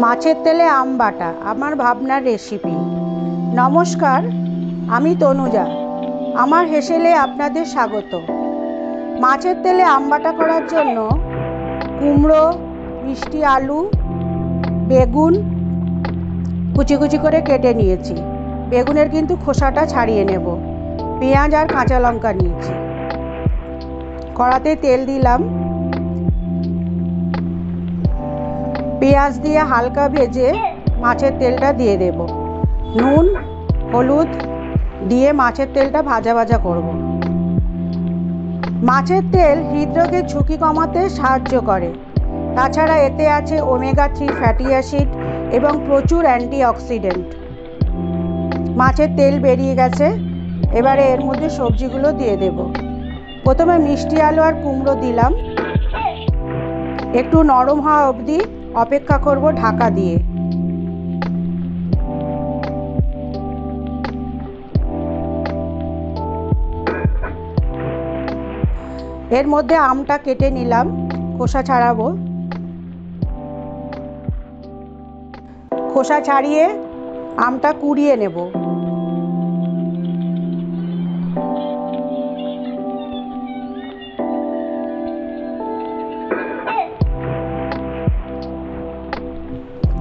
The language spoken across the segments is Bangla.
মাছের তেলে আম বাটা আমার ভাবনার রেসিপি। নমস্কার, আমি তনুজা। আমার হেসেলে আপনাদের স্বাগত। মাছের তেলে আম বাটা করার জন্য কুমড়ো, মিষ্টি আলু, বেগুন কুচি কুচি করে কেটে নিয়েছি। বেগুনের কিন্তু খোসাটা ছাড়িয়ে নেব। পেঁয়াজ আর কাঁচা লঙ্কা নিয়েছি। কড়াতে তেল দিলাম। পেঁয়াজ দিয়ে হালকা ভেজে মাছের তেলটা দিয়ে দেব। নুন, হলুদ দিয়ে মাছের তেলটা ভাজা ভাজা করব। মাছের তেল হৃদরোগের ঝুঁকি কমাতে সাহায্য করে। তাছাড়া এতে আছে ওমেগা 3 ফ্যাটি অ্যাসিড এবং প্রচুর অ্যান্টিঅক্সিডেন্ট। মাছের তেল বেরিয়ে গেছে, এবারে এর মধ্যে সবজিগুলো দিয়ে দেব। প্রথমে মিষ্টি আলু আর কুমড়ো দিলাম। একটু নরম হওয়া অবধি অপেক্ষা করব ঢাকা দিয়ে। এর মধ্যে আমটা কেটে নিলাম, খোসা ছাড়াবো। খোসা ছাড়িয়ে আমটা কুড়িয়ে নেব।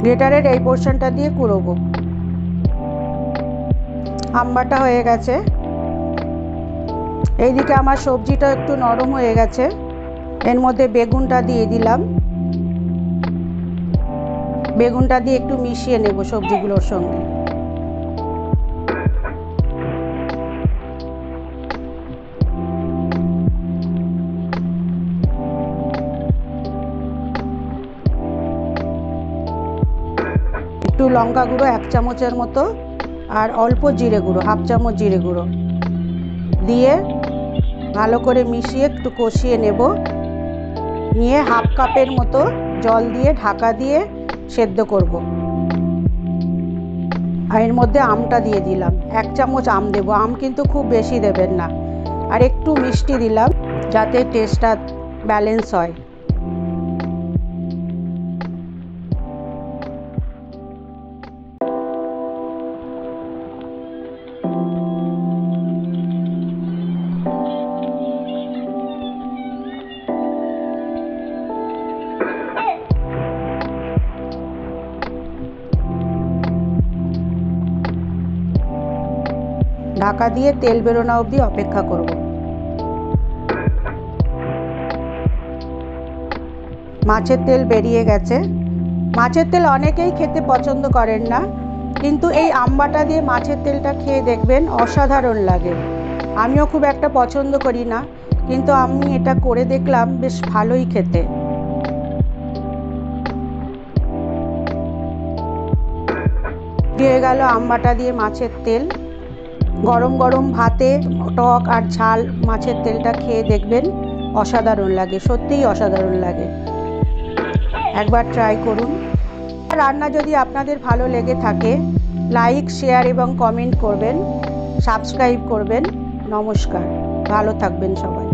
গ্রেটারের এই পোর্শনটা দিয়ে কুড়োবো। আম বাটা হয়ে গেছে। এইদিকে আমার সবজিটা একটু নরম হয়ে গেছে। এর মধ্যে বেগুনটা দিয়ে দিলাম। বেগুনটা দিয়ে একটু মিশিয়ে নেব সবজিগুলোর সঙ্গে। একটু লঙ্কা গুঁড়ো 1 চামচের মতো আর অল্প জিরে গুঁড়ো, 1/2 চামচ জিরে গুঁড়ো দিয়ে ভালো করে মিশিয়ে একটু কষিয়ে নেব। নিয়ে 1/2 কাপের মতো জল দিয়ে ঢাকা দিয়ে সেদ্ধ করব। আর এর মধ্যে আমটা দিয়ে দিলাম। 1 চামচ আম দেব। আম কিন্তু খুব বেশি দেবেন না। আর একটু মিষ্টি দিলাম যাতে টেস্টটা ব্যালেন্স হয়। ঢাকা দিয়ে তেল বেরোনো অবধি অপেক্ষা করব। মাছের তেল বেরিয়ে গেছে। মাছের তেল অনেকেই খেতে পছন্দ করেন না, কিন্তু এই আম বাটা দিয়ে মাছের তেলটা খেয়ে দেখবেন অসাধারণ লাগে। আমিও খুব একটা পছন্দ করি না, কিন্তু আমি এটা করে দেখলাম বেশ ভালোই খেতে। দিয়ে গেল আম বাটা দিয়ে মাছের তেল। গরম গরম ভাতে টক আর ঝাল মাছের তেলটা খেয়ে দেখবেন অসাধারণ লাগে, সত্যিই অসাধারণ লাগে। একবার ট্রাই করুন। রান্না যদি আপনাদের ভালো লেগে থাকে, লাইক, শেয়ার এবং কমেন্ট করবেন, সাবস্ক্রাইব করবেন। নমস্কার, ভালো থাকবেন সবাই।